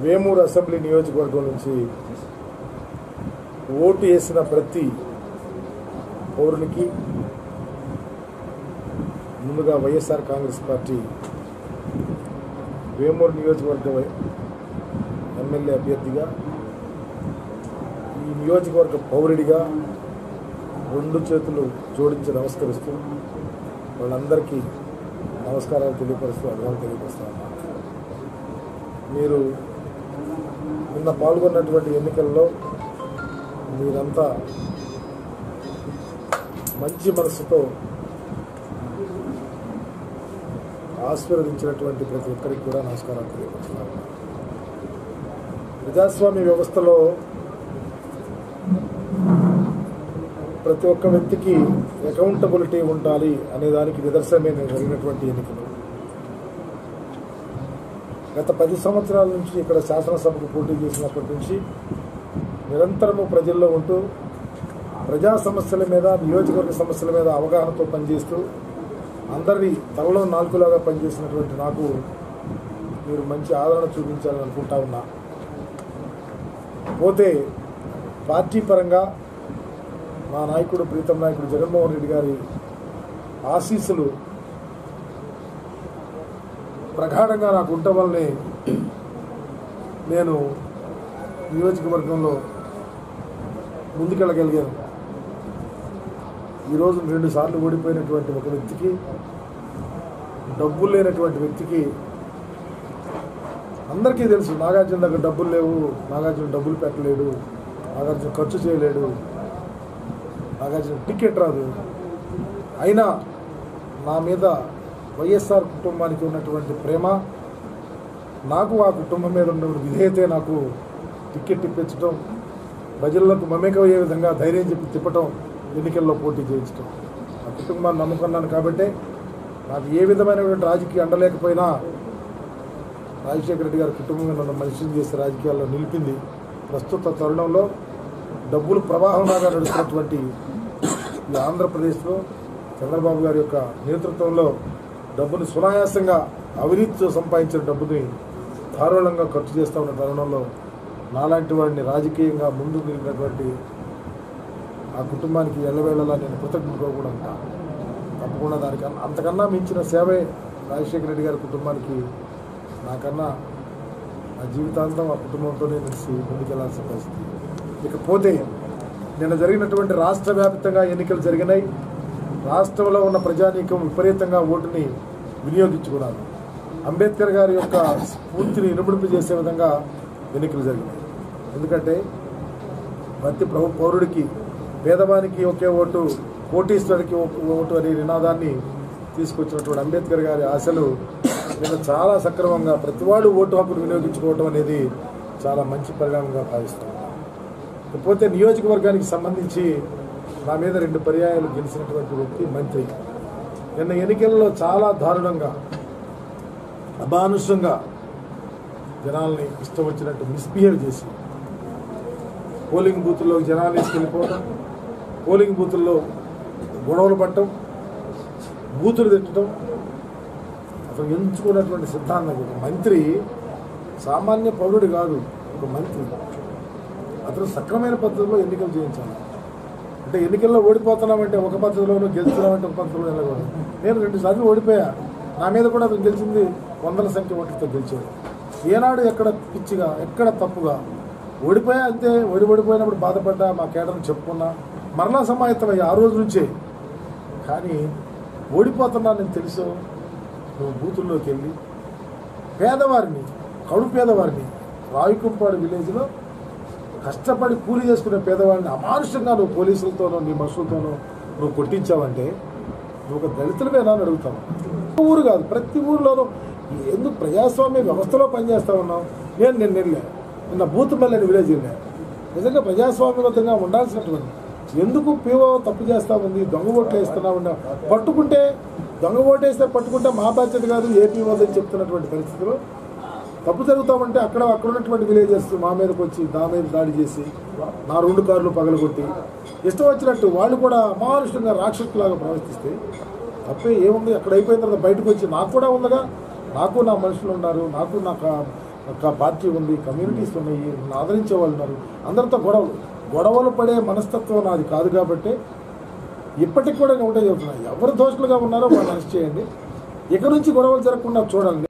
Vemuru assembly నియోజకవర్గం నుంచి vote వేసిన ప్రతి పౌరునికి ముందుగా వైఎస్ఆర్ కాంగ్రెస్ పార్టీ వేమూరు నియోజకవర్గ ఎమ్మెల్యే అభ్యర్థిగా ఈ నియోజకవర్గ పౌరుడిగా రెండు చేతులు జోడించి నమస్కరిస్తూ వాళ్ళందరికీ నమస్కారాలు తెలియపరుస్తూ అభినందనలు తెలియపరుస్తూ ఉన్నారు. మీరు నిన్న పాల్గొన్నటువంటి ఎన్నికల్లో మీరంతా మంచి మనసుతో ఆశీర్వదించినటువంటి ప్రతి ఒక్కరికి కూడా నమస్కారాలు తెలియపరుస్తున్నారు. ప్రజాస్వామ్య వ్యవస్థలో ప్రతి ఒక్క వ్యక్తికి అకౌంటబిలిటీ ఉండాలి అనే దానికి నిదర్శనమే జరిగినటువంటి ఎన్నికలు. గత 10 సంవత్సరాల నుంచి ఇక్కడ శాసనసభకు పోటీ చేసినప్పటి నుంచి నిరంతరము ప్రజల్లో ఉంటూ ప్రజా సమస్యల మీద, నియోజకవర్గ సమస్యల మీద అవగాహనతో పనిచేస్తూ అందరినీ తలలో నాలుగులాగా పనిచేసినటువంటి నాకు మీరు మంచి ఆదరణ చూపించాలని అనుకుంటా ఉన్నా. పోతే పార్టీ పరంగా మా నాయకుడు, ప్రీతం నాయకుడు జగన్మోహన్ రెడ్డి గారి ఆశీస్సులు ప్రగాఢంగా నాకు ఉండటం వల్లనే నేను నియోజకవర్గంలో ముందుకెళ్ళగలిగాను. ఈరోజు 2 సార్లు ఓడిపోయినటువంటి ఒక వ్యక్తికి, డబ్బులు లేనటువంటి వ్యక్తికి, అందరికీ తెలుసు నాగార్జున దగ్గర డబ్బులు లేవు, నాగార్జున డబ్బులు పెట్టలేడు, నాగార్జున ఖర్చు చేయలేడు, నాగార్జున టికెట్ రాదు. అయినా నా మీద వైఎస్ఆర్ కుటుంబానికి ఉన్నటువంటి ప్రేమ, నాకు ఆ కుటుంబం మీద ఉన్న విధేయతే నాకు టికెట్ ఇప్పించడం, ప్రజలకు మమేకమయ్యే విధంగా ధైర్యం చెప్పి తిప్పటం, ఎన్నికల్లో పోటీ చేయించడం. ఆ కుటుంబాన్ని నమ్ముకున్నాను కాబట్టి నాకు ఏ విధమైనటువంటి రాజకీయ అండలేకపోయినా రాజశేఖర రెడ్డి గారి కుటుంబం నన్ను మనిషిని చేసి రాజకీయాల్లో నిలిపింది. ప్రస్తుత తరుణంలో డబ్బులు ప్రవాహంలాగా నడుస్తున్నటువంటి ఈ ఆంధ్రప్రదేశ్లో చంద్రబాబు గారి యొక్క నేతృత్వంలో డబ్బుని సునాయాసంగా అవినీతితో సంపాదించిన డబ్బుని ధారాళంగా ఖర్చు చేస్తూ ఉన్న తరుణంలో నాలాంటి వాడిని రాజకీయంగా ముందుకు నిలిపినటువంటి ఆ కుటుంబానికి ఎల్లవేళలా నేను కృతజ్ఞతగా కూడా ఉంటాను. తప్పకుండా దానికన్నా అంతకన్నా మించిన సేవే రాజశేఖర రెడ్డి గారి కుటుంబానికి నాకన్నా నా జీవితాంతం ఆ కుటుంబంతోనే కలిసి ముందుకెళ్లాల్సిన పరిస్థితి. ఇకపోతే నిన్న జరిగినటువంటి రాష్ట్ర వ్యాప్తంగా ఎన్నికలు జరిగినాయి. రాష్ట్రంలో ఉన్న ప్రజానీకం విపరీతంగా ఓటుని వినియోగించుకున్నారు. అంబేద్కర్ గారి యొక్క స్ఫూర్తిని ఇనుమడింపు చేసే విధంగా ఎన్నికలు జరిగినాయి. ఎందుకంటే ప్రతి పౌరుడికి, పేదవానికి ఒకే ఓటు, కోటీశ్వరుడికి ఓటు అనే నినాదాన్ని తీసుకొచ్చినటువంటి అంబేద్కర్ గారి ఆశలు నేను చాలా సక్రమంగా ప్రతివాడు ఓటు హక్కును వినియోగించుకోవడం అనేది చాలా మంచి పరిణామంగా భావిస్తున్నాను. ఇకపోతే నియోజకవర్గానికి సంబంధించి నా మీద 2 పర్యాయాలు గెలిచినటువంటి వ్యక్తి మంత్రి నిన్న ఎన్నికల్లో చాలా దారుణంగా, అమానుషంగా జనాల్ని ఇష్టం వచ్చినట్టు మిస్బిహేవ్ చేసి పోలింగ్ బూతుల్లో జనాలు తీసుకెళ్ళిపోవడం, పోలింగ్ బూతుల్లో గొడవలు పట్టడం, బూతులు తిట్టడం, అసలు ఎంచుకున్నటువంటి సిద్ధాంతం. ఒక మంత్రి సామాన్య పౌరుడు కాదు, ఒక మంత్రి. అతను సక్రమైన పద్ధతిలో ఎన్నికలు చేయించాలి. అంటే ఎన్నికల్లో ఓడిపోతున్నామంటే ఒక పద్ధతిలోనూ, గెలుస్తున్నామంటే ఒక పద్ధతిలో వెళ్ళకూడదు. నేను 2 సార్లు ఓడిపోయా. నా మీద కూడా అతను గెలిచింది 100ల సంఖ్య ఓట్లతో గెలిచాడు. ఏనాడు ఎక్కడ పిచ్చిగా, ఎక్కడ తప్పుగా ఓడిపోయా అంతే. ఓడిపోయినప్పుడు బాధపడ్డా, మా కేడర్ని చెప్పుకున్నా, మరలా సమాయత్తమయ్యా ఆ రోజు నుంచే. కానీ ఓడిపోతున్నా నేను తెలుసు. నువ్వు బూతుల్లోకి వెళ్ళి పేదవారిని, కడు పేదవారిని, రావికుంపాడు విలేజ్లో కష్టపడి కూలి చేసుకునే పేదవాడిని అమానుషంగా నువ్వు పోలీసులతోనో నీ మనుషులతోనో నువ్వు కొట్టించావంటే నువ్వు ఒక దళితులమేనా అని అడుగుతావు. ఊరు కాదు, ప్రతి ఊరిలోనూ ఎందుకు ప్రజాస్వామ్య వ్యవస్థలో పనిచేస్తా ఉన్నావు. నేను నిన్న బూతుమల్లి విలేజ్ వెళ్ళా. నిజంగా ప్రజాస్వామ్యబద్ధంగా ఉండాల్సినటువంటి ఎందుకు పీఓ తప్పు చేస్తా ఉంది, దొంగ ఓట్లు వేస్తున్నా ఉన్నా, పట్టుకుంటే దొంగ ఓటేస్తే పట్టుకుంటే మా బాధ్యత కాదు, ఏపీ వద్దని చెప్తున్నటువంటి పరిస్థితిలో తప్పు జరుగుతామంటే అక్కడ ఉన్నటువంటి విలేజర్స్ మా మీదకి వచ్చి నా మీద దాడి చేసి నా 2 కార్లు పగలగొట్టి ఇష్టం వచ్చినట్టు వాళ్ళు కూడా అమానుషంగా రాక్షసులాగా ప్రవర్తిస్తే తప్పే ఏముంది. అక్కడ అయిపోయిన తర్వాత బయటకు వచ్చి నాకు కూడా ఉందగా, నాకు నా మనుషులు ఉన్నారు, నాకు ఒక పార్టీ ఉంది, కమ్యూనిటీస్ ఉన్నాయి, ఆదరించే వాళ్ళు ఉన్నారు. అందరితో గొడవలు పడే మనస్తత్వం నాది కాదు కాబట్టి ఇప్పటికి కూడా ఒకటే చెబుతున్నాను, ఎవరు దోషులుగా ఉన్నారో వాళ్ళు అరెస్ట్ చేయండి. ఇక నుంచి గొడవలు జరగకుండా చూడాలి.